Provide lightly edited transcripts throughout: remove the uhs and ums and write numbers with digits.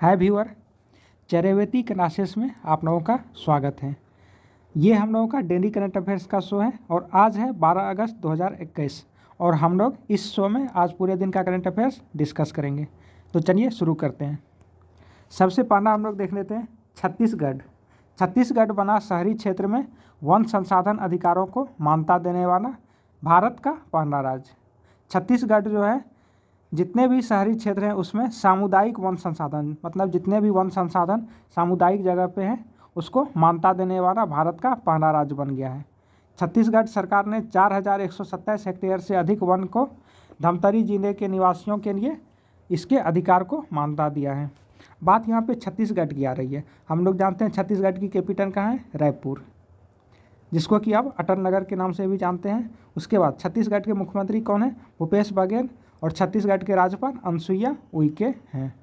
हाय viewer, चरैवेती classes में आप लोगों का स्वागत है। ये हम लोगों का डेली करंट अफेयर्स का शो है और आज है 12 अगस्त 2021 और हम लोग इस शो में आज पूरे दिन का करंट अफेयर्स डिस्कस करेंगे। तो चलिए शुरू करते हैं। सबसे पहला हम लोग देख लेते हैं छत्तीसगढ़। छत्तीसगढ़ बना शहरी क्षेत्र में वन संसाधन अधिकारों को मान्यता देने वाला भारत का पहला राज्य। छत्तीसगढ़ जो है जितने भी शहरी क्षेत्र हैं उसमें सामुदायिक वन संसाधन मतलब जितने भी वन संसाधन सामुदायिक जगह पे हैं उसको मान्यता देने वाला भारत का पहला राज्य बन गया है। छत्तीसगढ़ सरकार ने 4127 हेक्टेयर से अधिक वन को धमतरी जिले के निवासियों के लिए इसके अधिकार को मान्यता दिया है। बात यहाँ पे छत्तीसगढ़ की आ रही है। हम लोग जानते हैं छत्तीसगढ़ की कैपिटल कहाँ है, रायपुर, जिसको कि अब अटल नगर के नाम से भी जानते हैं। उसके बाद छत्तीसगढ़ के मुख्यमंत्री कौन है, भूपेश बघेल, और छत्तीसगढ़ के राज्यपाल अनुसुईया उइके हैं।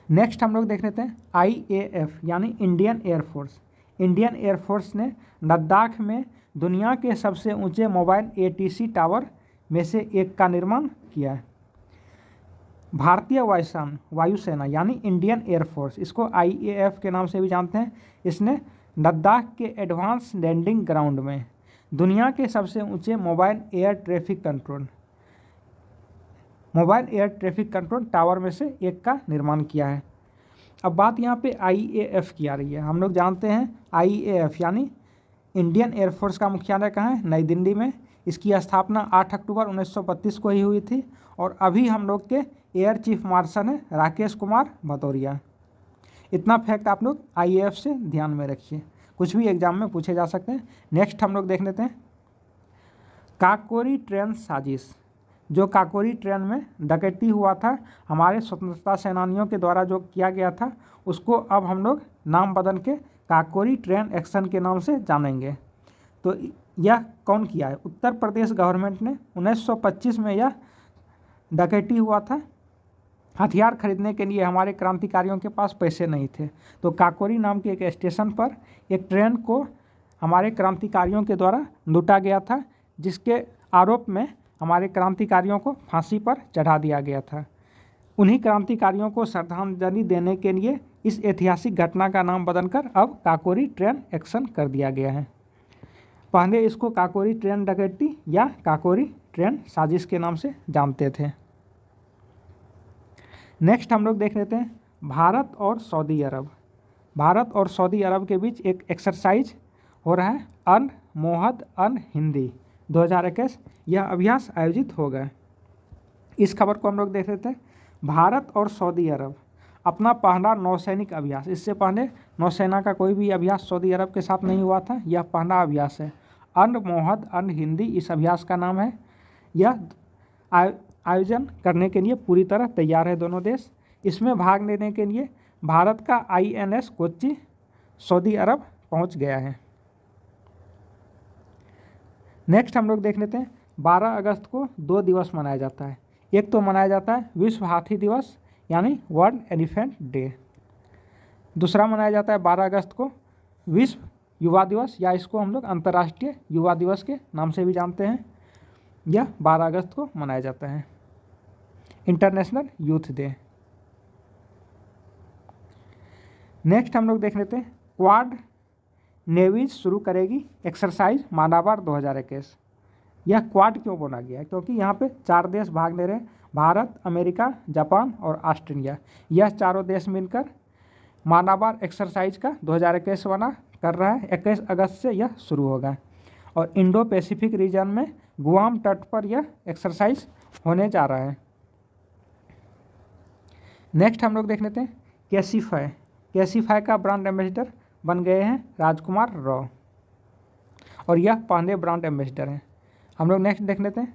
नेक्स्ट हम लोग देख लेते हैं IAF यानी इंडियन एयरफोर्स। इंडियन एयरफोर्स ने लद्दाख में दुनिया के सबसे ऊंचे मोबाइल ATC टावर में से एक का निर्माण किया है। भारतीय वायुसेना यानी इंडियन एयरफोर्स, इसको IAF के नाम से भी जानते हैं, इसने लद्दाख के एडवांस लैंडिंग ग्राउंड में दुनिया के सबसे ऊंचे mobile air traffic control tower में से एक का निर्माण किया है। अब बात यहाँ पे IAF की आ रही है। हम लोग जानते हैं IAF यानी इंडियन एयरफोर्स का मुख्यालय कहाँ है, नई दिल्ली में। इसकी स्थापना 8 अक्टूबर 1932 को ही हुई थी और अभी हम लोग के एयर चीफ मार्शल हैं राकेश कुमार भदौरिया। इतना फैक्ट आप लोग IAF से ध्यान में रखिए, कुछ भी एग्जाम में पूछे जा सकते हैं। नेक्स्ट हम लोग देख लेते हैं काकोरी ट्रेन साजिश। जो काकोरी ट्रेन में डकैती हुआ था हमारे स्वतंत्रता सेनानियों के द्वारा जो किया गया था, उसको अब हम लोग नाम बदल के काकोरी ट्रेन एक्शन के नाम से जानेंगे। तो यह कौन किया है, उत्तर प्रदेश गवर्नमेंट ने 1925 में यह डकैती हुआ था। हथियार खरीदने के लिए हमारे क्रांतिकारियों के पास पैसे नहीं थे, तो काकोरी नाम के एक स्टेशन पर एक ट्रेन को हमारे क्रांतिकारियों के द्वारा लूटा गया था, जिसके आरोप में हमारे क्रांतिकारियों को फांसी पर चढ़ा दिया गया था। उन्हीं क्रांतिकारियों को श्रद्धांजलि देने के लिए इस ऐतिहासिक घटना का नाम बदलकर अब काकोरी ट्रेन एक्शन कर दिया गया है। पहले इसको काकोरी ट्रेन डकैती या काकोरी ट्रेन साजिश के नाम से जानते थे। नेक्स्ट हम लोग देख लेते हैं भारत और सऊदी अरब। भारत और सऊदी अरब के बीच एक एक्सरसाइज हो रहा है, अन मोहद अन हिंदी 2021। यह अभ्यास आयोजित हो गया। इस खबर को हम लोग देख लेते हैं। भारत और सऊदी अरब अपना पहला नौसैनिक अभ्यास, इससे पहले नौसेना का कोई भी अभ्यास सऊदी अरब के साथ नहीं हुआ था, यह पहला अभ्यास है। अन मोहद अन हिंदी इस अभ्यास का नाम है। यह आयोजन करने के लिए पूरी तरह तैयार है दोनों देश। इसमें भाग लेने के लिए भारत का INS कोच्चि सऊदी अरब पहुंच गया है। नेक्स्ट हम लोग देख लेते हैं 12 अगस्त को 2 दिवस मनाया जाता है। एक तो मनाया जाता है विश्व हाथी दिवस यानी वर्ल्ड एलिफेंट डे। दूसरा मनाया जाता है 12 अगस्त को विश्व युवा दिवस, या इसको हम लोग अंतर्राष्ट्रीय युवा दिवस के नाम से भी जानते हैं। यह 12 अगस्त को मनाया जाता है, इंटरनेशनल यूथ डे। नेक्स्ट हम लोग देख लेते हैं क्वाड नेवीज शुरू करेगी एक्सरसाइज मालाबार 2021। यह क्वाड क्यों बोला गया है, क्योंकि यहाँ पे 4 देश भाग ले रहे हैं, भारत, अमेरिका, जापान और ऑस्ट्रेलिया। यह चारों देश मिलकर मालाबार एक्सरसाइज का 2021 वाला कर रहा है। 21 अगस्त से यह शुरू होगा और इंडो पैसिफिक रीजन में गुआम तट पर यह एक्सरसाइज होने जा रहा है। नेक्स्ट हम लोग देख लेते हैं कैसीफाई। कैसीफाई का ब्रांड एम्बेसडर बन गए हैं राजकुमार राव और यह पहले ब्रांड एम्बेसडर हैं। हम लोग नेक्स्ट देख लेते हैं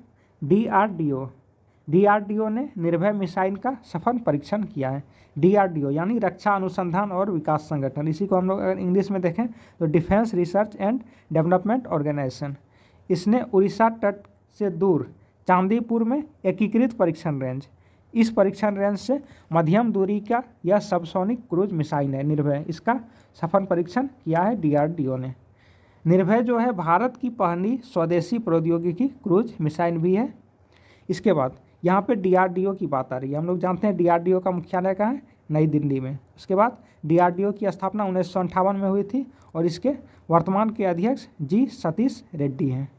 DRDO ने निर्भय मिसाइल का सफल परीक्षण किया है। DRDO यानी रक्षा अनुसंधान और विकास संगठन, इसी को हम लोग अगर इंग्लिश में देखें तो defence research and development organisation. इसने उड़ीसा तट से दूर चांदीपुर में एकीकृत परीक्षण रेंज, इस परीक्षण रेंज से मध्यम दूरी का यह सबसोनिक क्रूज मिसाइल है निर्भय, इसका सफल परीक्षण किया है DRDO ने। निर्भय जो है भारत की पहली स्वदेशी प्रौद्योगिकी क्रूज मिसाइल भी है। इसके बाद यहाँ पे DRDO की बात आ रही है। हम लोग जानते हैं DRDO का मुख्यालय कहाँ है, नई दिल्ली में। उसके बाद DRDO की स्थापना 1958 में हुई थी और इसके वर्तमान के अध्यक्ष G सतीश रेड्डी हैं।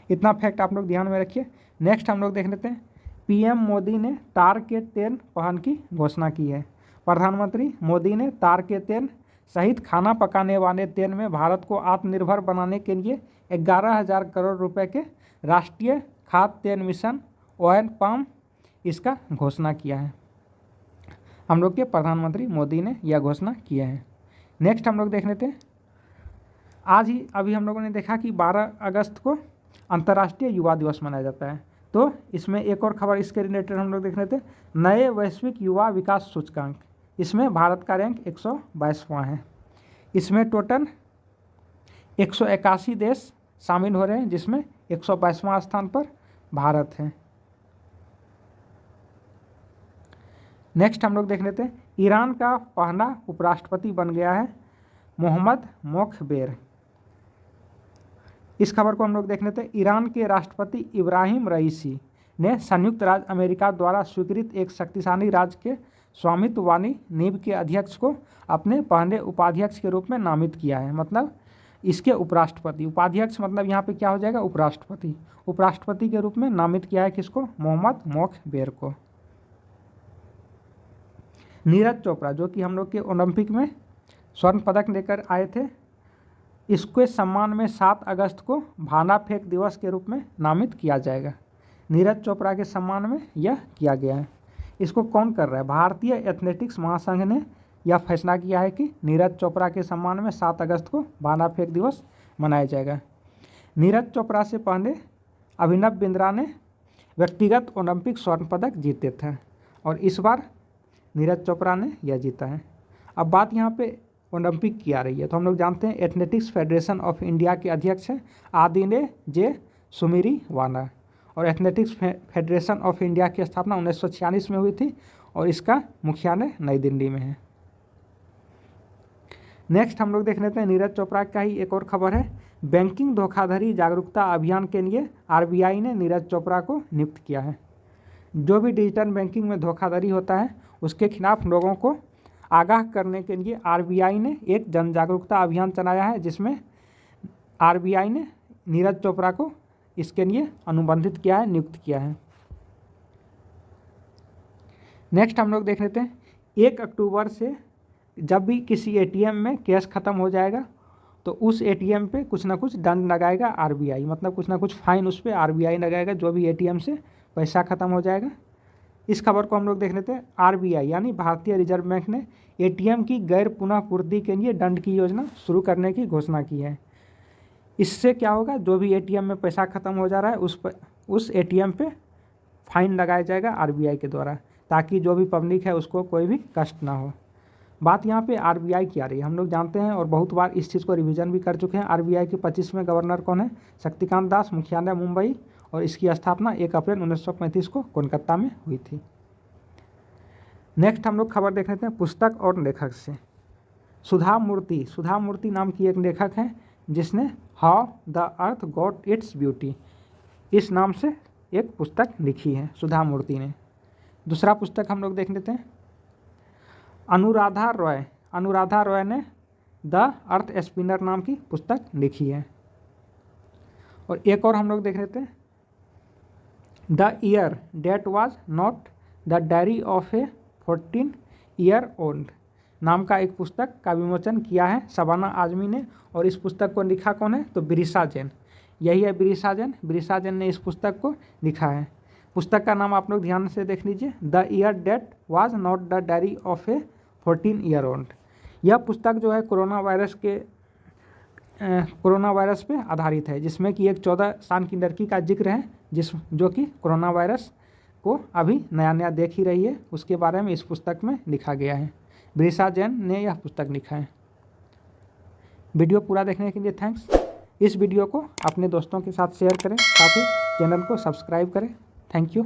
इतना फैक्ट आप लोग ध्यान में रखिए। नेक्स्ट हम लोग देख लेते हैं, PM मोदी ने तार के तेल पहन की घोषणा की है। प्रधानमंत्री मोदी ने तार के तेल सहित खाना पकाने वाले तेल में भारत को आत्मनिर्भर बनाने के लिए 11,000 करोड़ रुपए के राष्ट्रीय खाद्य तेल मिशन ऑयल पाम इसका घोषणा किया है। हम लोग के प्रधानमंत्री मोदी ने यह घोषणा किया है। नेक्स्ट हम लोग देख लेते हैं, आज ही अभी हम लोगों ने देखा कि 12 अगस्त को अंतर्राष्ट्रीय युवा दिवस मनाया जाता है। तो इसमें एक और खबर इसके रिलेटेड हम लोग देख लेते हैं, नए वैश्विक युवा विकास सूचकांक, इसमें भारत का रैंक 122वां है। इसमें टोटल 181 देश शामिल हो रहे हैं, जिसमें 122वां स्थान पर भारत है। नेक्स्ट हम लोग देख लेते हैं, ईरान का पहला उपराष्ट्रपति बन गया है मोहम्मद मोखबेर। इस खबर को हम लोग देख लेते हैं, ईरान के राष्ट्रपति इब्राहिम रईसी ने संयुक्त राज्य अमेरिका द्वारा स्वीकृत एक शक्तिशाली राज्य के स्वामित्व वाली नींव के अध्यक्ष को अपने पहले उपाध्यक्ष के रूप में नामित किया है। मतलब इसके उपराष्ट्रपति, उपाध्यक्ष मतलब यहाँ पे क्या हो जाएगा, उपराष्ट्रपति। उपराष्ट्रपति के रूप में नामित किया है किसको, मोहम्मद मोखबेर को। नीरज चोपड़ा जो कि हम लोग के ओलंपिक में स्वर्ण पदक लेकर आए थे, इसके सम्मान में 7 अगस्त को भाला फेंक दिवस के रूप में नामित किया जाएगा। नीरज चोपड़ा के सम्मान में यह किया गया है। इसको कौन कर रहा है, भारतीय एथलेटिक्स महासंघ ने यह फैसला किया है कि नीरज चोपड़ा के सम्मान में 7 अगस्त को भाला फेंक दिवस मनाया जाएगा। नीरज चोपड़ा से पहले अभिनव बिंद्रा ने व्यक्तिगत ओलंपिक स्वर्ण पदक जीते थे और इस बार नीरज चोपड़ा ने यह जीता है। अब बात यहाँ पे ओलंपिक की आ रही है, तो हम लोग जानते हैं एथलेटिक्स फेडरेशन ऑफ इंडिया के अध्यक्ष हैं आदिले जे सुमेरीवाला और एथलेटिक्स फेडरेशन ऑफ इंडिया की स्थापना 1946 में हुई थी और इसका मुख्यालय नई दिल्ली में है। नेक्स्ट हम लोग देख लेते हैं, नीरज चोपड़ा का ही एक और खबर है, बैंकिंग धोखाधड़ी जागरूकता अभियान के लिए RBI ने नीरज चोपड़ा को नियुक्त किया है। जो भी डिजिटल बैंकिंग में धोखाधड़ी होता है उसके खिलाफ लोगों को आगाह करने के लिए RBI ने एक जन जागरूकता अभियान चलाया है, जिसमें RBI ने नीरज चोपड़ा को इसके लिए अनुबंधित किया है, नियुक्त किया है। नेक्स्ट हम लोग देख लेते हैं, 1 अक्टूबर से जब भी किसी ATM में कैश ख़त्म हो जाएगा तो उस ATM पे कुछ ना कुछ दंड लगाएगा RBI, मतलब कुछ ना कुछ फाइन उस पर RBI लगाएगा जो भी ATM से पैसा ख़त्म हो जाएगा। इस खबर को हम लोग देख लेते हैं, RBI यानी भारतीय रिजर्व बैंक ने ATM की गैर पुनः पूर्ति के लिए दंड की योजना शुरू करने की घोषणा की है। इससे क्या होगा, जो भी ATM में पैसा ख़त्म हो जा रहा है उस ATM पे फाइन लगाया जाएगा RBI के द्वारा, ताकि जो भी पब्लिक है उसको कोई भी कष्ट ना हो। बात यहाँ पे RBI की आ रही है, हम लोग जानते हैं और बहुत बार इस चीज़ को रिवीजन भी कर चुके हैं। RBI के 25वें गवर्नर कौन है, शक्तिकांत दास, मुख्यालय मुंबई और इसकी स्थापना 1 अप्रैल 1935 को कोलकाता में हुई थी। नेक्स्ट हम लोग खबर देख लेते हैं पुस्तक और लेखक से। सुधा मूर्ति नाम की एक लेखक हैं जिसने how the earth got its beauty इस नाम से एक पुस्तक लिखी है सुधा मूर्ति ने। दूसरा पुस्तक हम लोग देख लेते हैं, अनुराधा रॉय ने द अर्थ स्पिनर नाम की पुस्तक लिखी है। और एक और हम लोग देख लेते हैं, the year date was not the diary of a 14-year-old नाम का एक पुस्तक का विमोचन किया है शबाना आजमी ने। और इस पुस्तक को लिखा कौन है, तो बिरिशा जैन, यही है बिरिशा जैन ने इस पुस्तक को लिखा है। पुस्तक का नाम आप लोग ध्यान से देख लीजिए, the year date was not the diary of a 14-year-old। यह पुस्तक जो है कोरोना वायरस पे आधारित है, जिसमें कि एक 14 साल की लड़की का जिक्र है जो कि कोरोना वायरस को अभी नया देख ही रही है, उसके बारे में इस पुस्तक में लिखा गया है। बिरिशा जैन ने यह पुस्तक लिखा है। वीडियो पूरा देखने के लिए थैंक्स। इस वीडियो को अपने दोस्तों के साथ शेयर करें, साथ ही चैनल को सब्सक्राइब करें। Thank you.